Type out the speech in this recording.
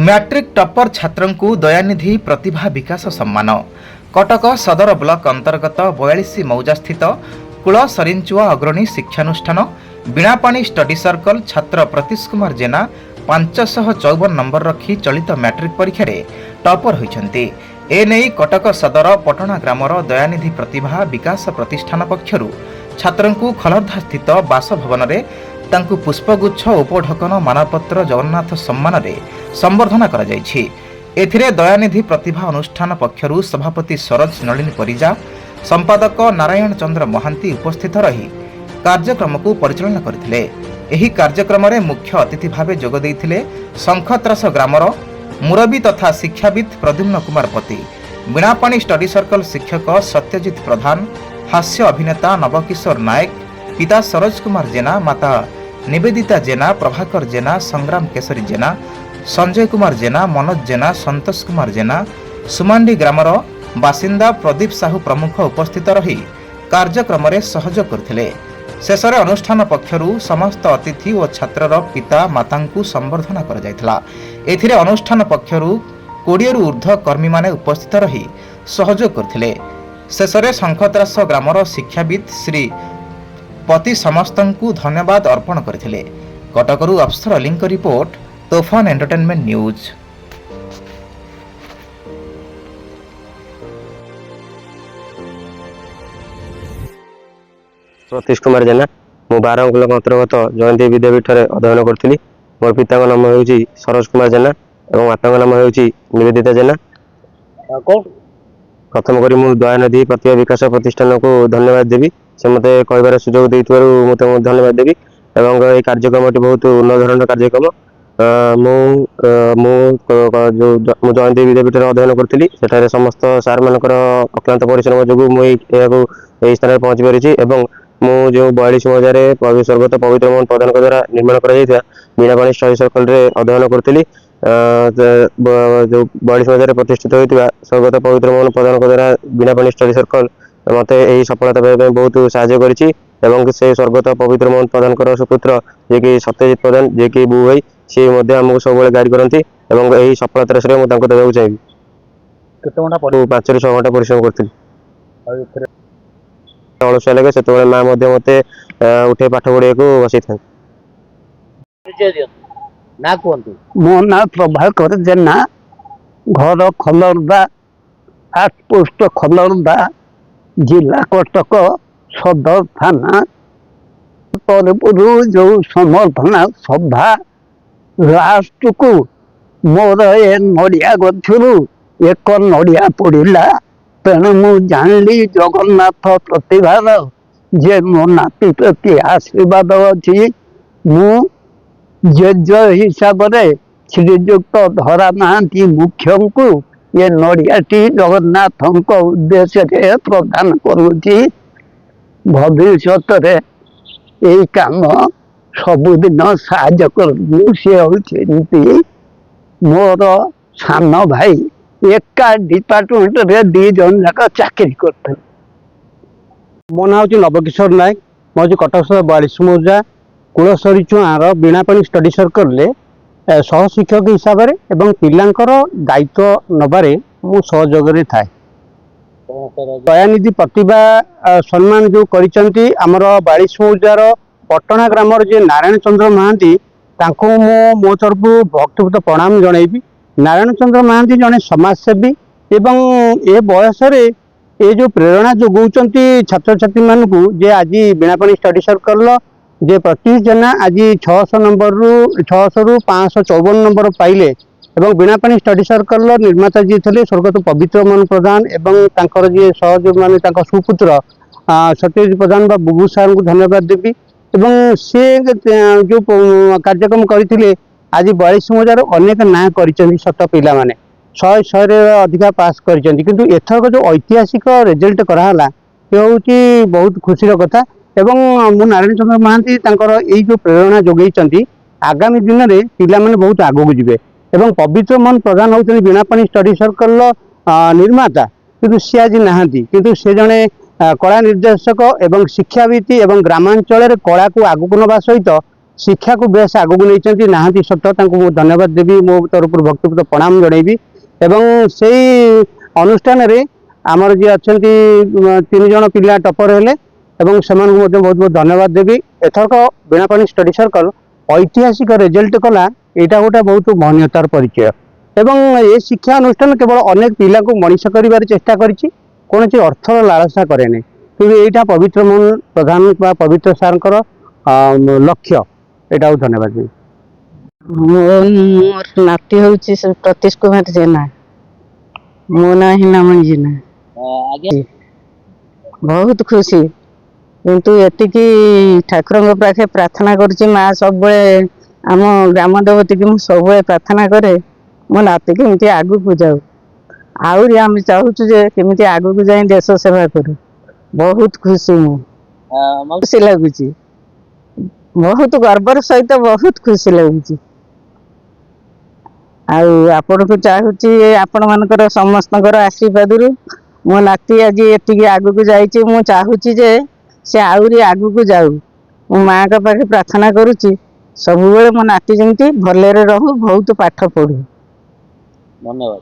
Matric topper छात्रों को दयानिधि प्रतिभा विकास सम्मान। कटक सदर ब्लॉक अंतर्गत 42 मौजा स्थित कूल सरिंचुआ अग्रणी शिक्षानुष्ठान बीणापाणी स्टडी सर्कल छात्र प्रतीश कुमार जेना 554 नंबर रखी चलित मैट्रिक परीक्षा टॉपर होइछन्ति। एने कटक सदर पटना ग्रामर दयानिधि प्रतिभा विकास प्रतिष्ठान पक्षरु छात्रों को खलर्धा स्थित बासभवन तांकु पुष्पगुच्छ उपढकन मानपत्र जगन्नाथ सम्मान संबर्धना करा जायछि। एथिरे दयानिधि प्रतिभा अनुष्ठान पक्षरु सभापति सरोज नलिनी परिजा संपादक नारायण चंद्र महांती उपस्थित रही कार्यक्रम को परिचालना करथिले। एही कार्यक्रम रे मुख्य अतिथि भावे जोग दैथिले शंखत्रास ग्रामर मुरबी तथा शिक्षाविद प्रद्युम्न कुमार पति, बीणापाणी स्टडी सर्कल शिक्षक सत्यजित प्रधान, हास्य अभिनेता नवकिशोर नायक, पिता सरोज कुमार जेना, माता निवेदिता जेना, प्रभाकर जेना, संग्राम केशरी जेना, संजय कुमार जेना, मनोज जेना, संतोष कुमार जेना, सुमांडी ग्रामर बासिंदा प्रदीप साहू प्रमुख उपस्थित रही कार्यक्रम रे सहयोग करथिले। शेषरे अनुष्ठान पक्षरु समस्त अतिथि और छात्रर पिता माता को संबर्धना कर जायथिला। एथिरे अनुष्ठान पक्षरु 20 रु ऊर्ध्व कर्मी माने उपस्थित रही सहयोग करथिले। शेषरे शंखत्रास ग्रामर शिक्षाविद श्री पति समस्तंकु धन्यवाद अर्पण करथिले। कटकरू अफसर अलींक report, Toofan entertainment news. Pratish Kumar Jena, मु 12 ब्लॉक अंतर्गत जयंती विद्यापीठ अध्ययन करी। मोर पिता नाम हूँ सरोज कुमार जेना और माता नाम हूँ निवेदिता जेना। प्रथम करी मु दयानिधि प्रतिभा विकास प्रतिष्ठान को धन्यवाद देवी। से मत कहबार सुजोग मत धन्यवाद देवी। एवं ये कार्यक्रम बहुत उन्नत धरण कार्यक्रम। मु जयंती विद्यापीठ अध्ययन करी। सेठारे समस्त सार मानकर अक्लांत परिश्रम जो मुझे स्थान में पहुंची पारी। मु जो 42 मौजा स्वर्गत पवित्र मोहन प्रधान द्वारा निर्माण कर बीणापाणी स्टडी सर्कल अध्ययन करी। जो 42 मौजा प्रतिष्ठित होता स्वर्गत पवित्र मोहन प्रधान द्वारा बीणापाणी स्टडी सर्कल मत यही सफलता पाइबा बहुत साहाय्य करी। से स्वर्गत पवित्र मोहन प्रधान सुपुत्र जे कि सत्यजित प्रधान जे कि बो भाई सी आमको सब गाइड करती। यही सफलतार श्रेय मुझे देवाक चाहिए। 5 ରୁ 6 घंटा परिश्रम करी अलसिया लगे से माँ मत उठे पाठ पढ़ा बसई था। मो ना प्रभाकर जेना, घर खलरदा, 8 पोस्ट खलरदा, जिला कटक सदर थाना। जो समर्थना सभा लास्ट को मोर ए नड़िया गछरू एक नड़िया पड़ा। तेणु मु जानली जगन्नाथ प्रतिभार जे मो नाती प्रति आशीर्वाद अच्छी। मु जेज हिसाब से श्रीजुक्त धरा महांती मुख्य को ये नड़ियाटी जगन्नाथ उद्देश्य प्रदान करुच्ची। भविष्यत यही काम सबुदिन साहाय्य करूँ। सी हूँ मोर सान भाई एका डिपार्टमेंट रे 2 जन जाक चाकरी करते। मो ना हूँ नवकिशोर नायक। मुझे कटक सदर 42 मौजा कूल सरिचुआर बीणापाणी स्टडी सर्कल सह शिक्षक हिसाब से एवं पिलांकर दायित्व नबारे मु सहयोग थाए। दयानिधि प्रतिभा सम्मान जो करिसेंती आमर 42 मौजार पटना ग्रामर जे नारायण चंद्र महांती तांको मो तरफ भक्तिपूत प्रणाम जनइबी। नारायण चंद्र महांती जड़े समाजसेवी एवं ए बयस ये जो प्रेरणा जोगौंती छात्र छात्री मानक जे आज बीणापाणी स्टडी सर्कल जे प्रतीश जेना आज 600 नंबर रु 554 नंबर पाइले। एवं बीणापाणी स्टडी सर्कल निर्माता जी थे स्वर्गत पवित्र मोहन प्रधान एवं तांकर जी सहयोग मान सुपुत्र सत्यजित प्रधान बुबू सार को धन्यवाद देवी। एवं से जो कार्यक्रम करते आज 42 मौजार अनेक ना कर सत पिला माने 100 अधिका पास कर। एथरक जो ऐतिहासिक रिजल्ट कराला ये हूँ बहुत खुशी कथा। एवं मु नारायण चंद्र महांती यही जो प्रेरणा जोगई आगामी दिन में पिला माने बहुत आगू जाए। एवं पवित्र मोहन प्रधान होती बीणापाणी स्टडी सर्कल निर्माता किंतु सी आज नहांती किंतु से जड़े कला निर्देशक एवं शिक्षाविद एवं ग्रामांचल कला को आगू नवा सहित शिक्षा को बेस आगक नहीं नहांती सत तांको धन्यवाद देवी मो तरफ भक्तिपूत प्रणाम जनइबी एवं से अनुष्ठान रे आमर जी अच्छा 3 जन पिला टपर हेले एवं से बहुत बहुत धन्यवाद देवी एथरक बीणापाणी स्टडी सर्कल ऐतिहासिक रिजल्ट कला यहाँ गोटे बहुत मान्यतार परिचय एवं ये शिक्षा अनुष्ठान केवल अनेक पिला को मनीष कर चेष्टा करी कौन अर्थर लालसा करे नहीं कि यहाँ पवित्र मोहन प्रधान पवित्र सार लक्ष्य यहाँ धन्यवाद देवी मोर नाती हूँ प्रतीश कुमार जेना मो ना हिनामणि जेना बहुत खुशी किंतु एतिकी ठाकुर पाखे प्रार्थना करुच्ची माँ सब आम ग्राम देवती की सब प्रार्थना करे मो नाती केमती आगु को जाऊ आहरी आम चाहूँ जे केमती आगु को जाए देश सेवा करू बहुत खुशी खुशी लगुच बहुत गर्वर सहित बहुत खुशी लगुच आपण को चाहूँ आपण मानकर समस्त आशीर्वाद मो नाती आज एति आगु को जाइए मु चाहूँ जे से आहरी आगु को जाऊ मो माँ का पाखे प्रार्थना करुच्ची सब मो नाती जमी भलरे रहू बहुत पाठ पढ़ू धन्यवाद।